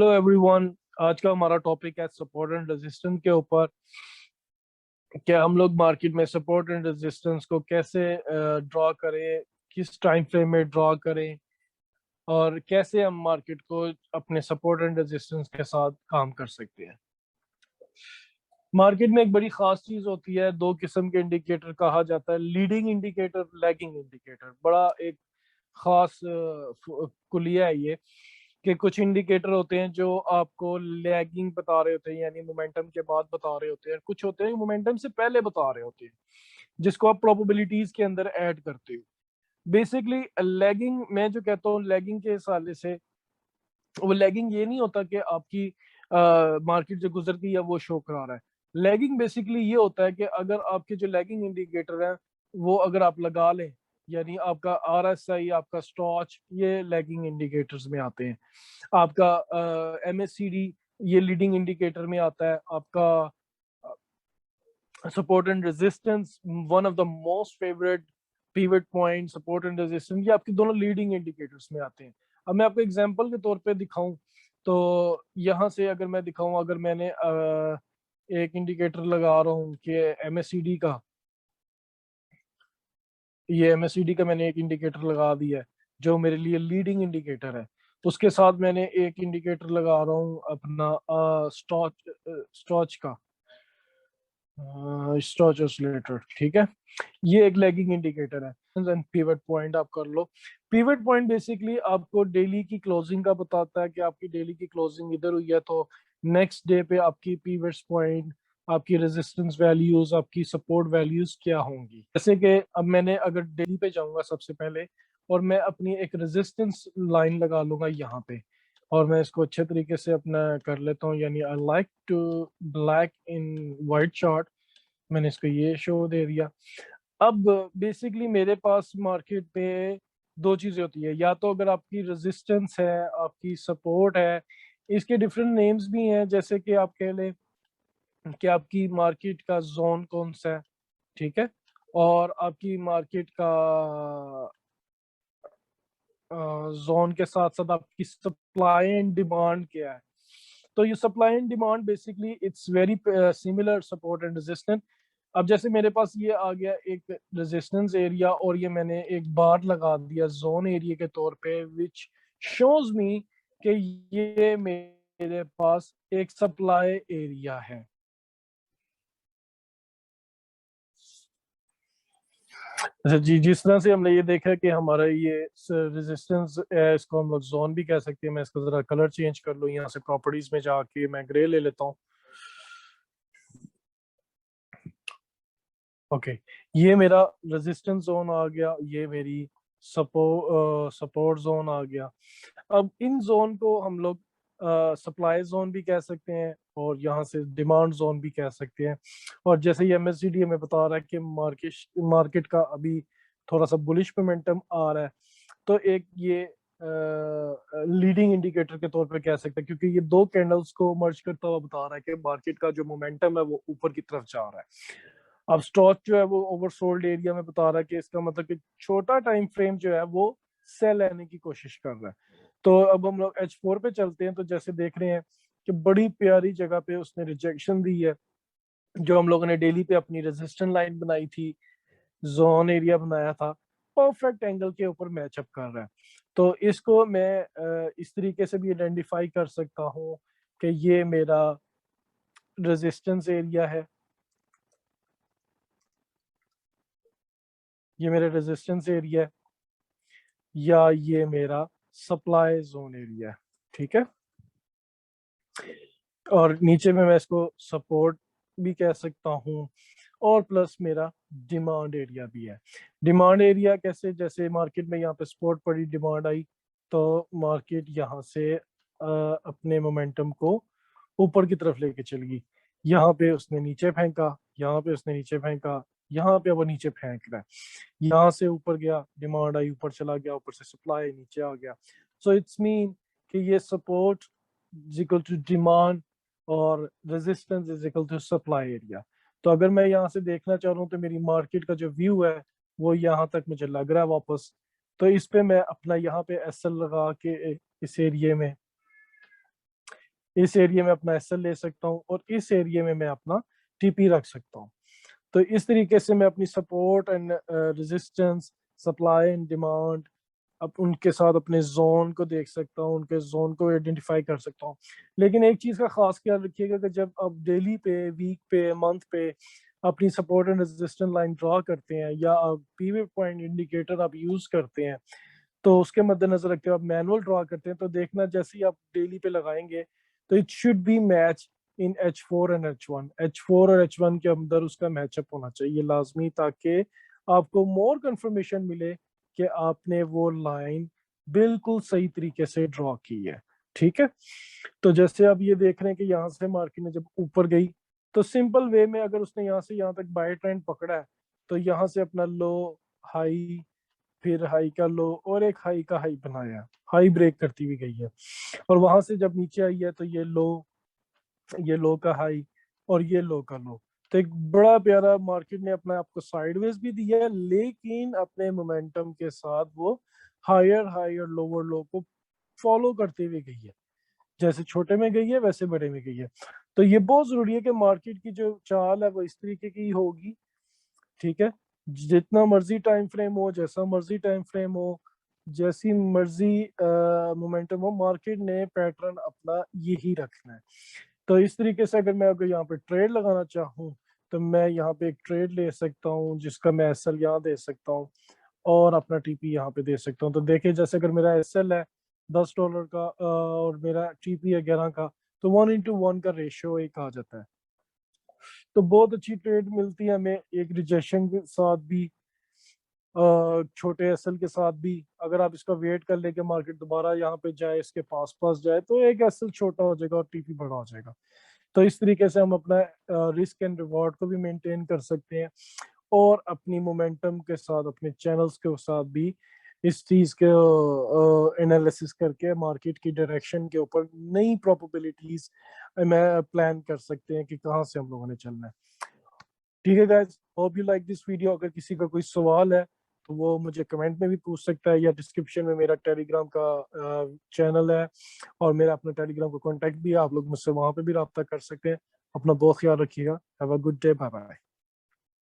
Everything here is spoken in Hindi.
Hello everyone. आज का हमारा टॉपिक है सपोर्ट एंड रेजिस्टेंस के ऊपर। क्या हम लोग मार्केट में सपोर्ट एंड रेजिस्टेंस को कैसे ड्रॉ करें, किस टाइम फ्रेम में ड्रॉ करें, और कैसे हम मार्केट को अपने सपोर्ट एंड रेजिस्टेंस के साथ काम कर सकते हैं। मार्केट में एक बड़ी खास चीज होती है, दो किस्म के इंडिकेटर कहा जाता है, लीडिंग इंडिकेटर, लैगिंग इंडिकेटर। बड़ा एक खास कुलिया है ये, कि कुछ इंडिकेटर होते हैं जो आपको लैगिंग बता रहे होते हैं, यानी मोमेंटम के बाद बता रहे होते हैं। कुछ होते हैं मोमेंटम से पहले बता रहे होते हैं, जिसको आप प्रोबेबिलिटीज के अंदर ऐड करते हो। बेसिकली लैगिंग, मैं जो कहता हूँ लैगिंग के हिसाब से, वो लैगिंग ये नहीं होता कि आपकी मार्केट जो गुजर गई है वो शो करा रहा है। लैगिंग बेसिकली ये होता है कि अगर आपके जो लैगिंग इंडिकेटर है वो अगर आप लगा लें, यानी आपका RSI, आपका स्टॉच, ये लैगिंग इंडिकेटर्स में आते हैं। आपका MACD ये लीडिंग इंडिकेटर में आता है। आपका support and resistance, one of the most favourite pivot point, support and resistance, ये आपके दोनों लीडिंग इंडिकेटर्स में आते हैं। अब मैं आपको एग्जांपल के तौर पे दिखाऊं तो यहाँ से अगर मैं दिखाऊं, अगर मैंने एक इंडिकेटर लगा रहा हूँ कि MACD का, ये MACD का मैंने एक इंडिकेटर लगा दिया है जो मेरे लिए लीडिंग इंडिकेटर है। उसके साथ मैंने एक इंडिकेटर लगा रहा हूँ अपना स्टॉच, स्टॉच का, स्टॉच ऑसिलेटर, ठीक है। ये एक लैगिंग इंडिकेटर है। एंड पिवट पॉइंट आप कर लो। पिवट पॉइंट बेसिकली आपको डेली की क्लोजिंग का बताता है कि आपकी डेली की क्लोजिंग इधर हुई है तो नेक्स्ट डे पे आपकी पिवट पॉइंट, आपकी रेजिस्टेंस वैल्यूज, आपकी सपोर्ट वैल्यूज क्या होंगी। जैसे कि अब मैंने अगर डेली पे जाऊंगा सबसे पहले, और मैं अपनी एक रेजिस्टेंस लाइन लगा लूंगा यहाँ पे, और मैं इसको अच्छे तरीके से अपना कर लेता हूँ, यानी I like to black in white chart. मैंने इसको ये शो दे दिया। अब बेसिकली मेरे पास मार्केट पे दो चीजें होती है, या तो अगर आपकी रेजिस्टेंस है, आपकी सपोर्ट है, इसके डिफरेंट नेम्स भी हैं, जैसे कि आप कह लें कि आपकी मार्केट का जोन कौन सा है, ठीक है, और आपकी मार्केट का जोन के साथ साथ आपकी सप्लाई एंड डिमांड क्या है। तो ये supply and demand basically it's very similar support and resistance. अब जैसे मेरे पास ये आ गया एक रेजिस्टेंस एरिया, और ये मैंने एक बार लगा दिया जोन एरिया के तौर पे, विच शोज मी कि ये मेरे पास एक सप्लाई एरिया है। अच्छा जी, जिस तरह से हमने ये देखा कि हमारा ये रेजिस्टेंस है, इसको हम लोग जोन भी कह सकते हैं। मैं इसको जरा कलर चेंज कर लूँ, यहाँ से प्रॉपर्टीज में जाके मैं ग्रे ले लेता हूँ। ओके, ये मेरा रेजिस्टेंस जोन आ गया, ये मेरी सपोर्ट जोन आ गया। अब इन जोन को हम लोग सप्लाई जोन भी कह सकते हैं, और यहाँ से डिमांड जोन भी कह सकते हैं। और जैसे ये MACD हमें बता रहा है कि मार्केट मार्केट का अभी थोड़ा सा बुलिश मोमेंटम आ रहा है, तो एक ये लीडिंग इंडिकेटर के तौर पे कह सकते हैं, क्योंकि ये दो कैंडल्स को मर्ज करता हुआ बता रहा है कि मार्केट का जो मोमेंटम है वो ऊपर की तरफ जा रहा है। अब स्टॉक जो है वो ओवरसोल्ड एरिया में बता रहा है, कि इसका मतलब कि छोटा टाइम फ्रेम जो है वो सेल लेने की कोशिश कर रहा है। तो अब हम लोग H4 पे चलते हैं, तो जैसे देख रहे हैं कि बड़ी प्यारी जगह पे उसने रिजेक्शन दी है। जो हम लोगों ने डेली पे अपनी रेजिस्टेंस लाइन बनाई थी, जोन एरिया बनाया था, परफेक्ट एंगल के ऊपर मैचअप कर रहा है। तो इसको मैं इस तरीके से भी आइडेंटिफाई कर सकता हूँ कि ये मेरा रेजिस्टेंस एरिया है, ये मेरा रेजिस्टेंस एरिया है, या ये मेरा सप्लाई जोन एरिया है, ठीक है। और नीचे में मैं इसको सपोर्ट भी कह सकता हूँ, और प्लस मेरा डिमांड एरिया भी है। डिमांड एरिया कैसे, जैसे मार्केट में यहाँ पे सपोर्ट पड़ी, डिमांड आई, तो मार्केट यहाँ से अपने मोमेंटम को ऊपर की तरफ लेके चल गई। यहाँ पे उसने नीचे फेंका, यहाँ पे उसने नीचे फेंका, यहाँ पे वो नीचे फेंक रहा है। यहाँ से ऊपर गया, डिमांड आई, ऊपर चला गया, ऊपर से सप्लाई नीचे आ गया। सो इट्स मीन कि ये support is equal to demand, और resistance is equal to supply area. तो अगर मैं यहाँ से देखना चाह रहा हूँ तो मेरी मार्केट का जो व्यू है वो यहाँ तक मुझे लग रहा है वापस। तो इस पे मैं अपना यहाँ पे SL लगा के इस एरिया में इस एरिया में अपना एसएल ले सकता हूँ और इस एरिया में मैं अपना टीपी रख सकता हूँ। तो इस तरीके से मैं अपनी support and resistance, supply and demand, अब उनके साथ अपने जोन को देख सकता हूँ, उनके जोन को आइडेंटिफाई कर सकता हूँ। लेकिन एक चीज़ का खास ख्याल रखिएगा कि जब आप डेली पे, वीक पे, मंथ पे अपनी support and resistance line draw करते हैं या आप पीवी पॉइंट इंडिकेटर आप यूज करते हैं, तो उसके मद्देनजर रखते हुए आप मैनुअल ड्रा करते हैं, तो देखना जैसे ही आप डेली पे लगाएंगे तो it should be match in H4 and H1, H4 और H1 के अंदर उसका मैचअप होना चाहिए लाजमी, ताकि आपको मोर कंफर्मेशन मिले कि आपने वो लाइन बिल्कुल सही तरीके से ड्रॉ की है। ठीक है, तो जैसे आप ये देख रहे हैं कि यहाँ से मार्केट ने जब ऊपर गई, तो सिंपल वे में अगर उसने यहाँ से यहाँ तक बाय ट्रेंड पकड़ा है, तो यहाँ से अपना लो, हाई, फिर हाई का लो और एक हाई का हाई बनाया, हाई ब्रेक करती हुई गई है। और वहां से जब नीचे आई है तो ये लो का हाई और ये लो का लो। तो एक बड़ा प्यारा मार्केट ने अपना आपको साइडवेज भी दिया है, लेकिन अपने मोमेंटम के साथ वो हायर हाई और लोअर लो को फॉलो करते हुए गई है। जैसे छोटे में गई है वैसे बड़े में गई है। तो ये बहुत जरूरी है कि मार्केट की जो चाल है वो इस तरीके की होगी। ठीक है, जितना मर्जी टाइम फ्रेम हो, जैसा मर्जी टाइम फ्रेम हो, जैसी मर्जी मोमेंटम हो, मार्केट ने पैटर्न अपना यही रखना है। तो इस तरीके से अगर यहाँ पे ट्रेड लगाना चाहूँ, तो मैं यहाँ पे एक ट्रेड ले सकता हूँ जिसका मैं एसएल यहाँ दे सकता हूँ और अपना टीपी यहाँ पे दे सकता हूँ। तो देखिए जैसे अगर मेरा एसएल है $10 का और मेरा टीपी है 11 का, तो 1:1 का रेशियो एक आ जाता है। तो बहुत अच्छी ट्रेड मिलती है हमें, एक रिजेक्शन के साथ भी, छोटे एसएल के साथ भी। अगर आप इसका वेट कर ले कि मार्केट दोबारा यहाँ पे जाए, इसके पास पास जाए, तो एक एसएल छोटा हो जाएगा और टीपी बड़ा हो जाएगा। तो इस तरीके से हम अपना रिस्क एंड रिवॉर्ड को भी मेंटेन कर सकते हैं और अपनी मोमेंटम के साथ, अपने चैनल्स के साथ भी इस चीज के एनालिसिस करके मार्केट की डायरेक्शन के ऊपर नई प्रोबेबिलिटीज मैं प्लान कर सकते हैं कि कहाँ से हम लोगों ने चलना है। ठीक है guys, hope you like this video. अगर किसी का कोई सवाल है तो वो मुझे कमेंट में भी पूछ सकता है, या डिस्क्रिप्शन में मेरा टेलीग्राम का चैनल है और मेरा अपना टेलीग्राम का कॉन्टैक्ट भी है, आप लोग मुझसे वहां पे भी रब्ता कर सकते हैं। अपना बहुत ख्याल रखिएगा। Have a good day, bye bye.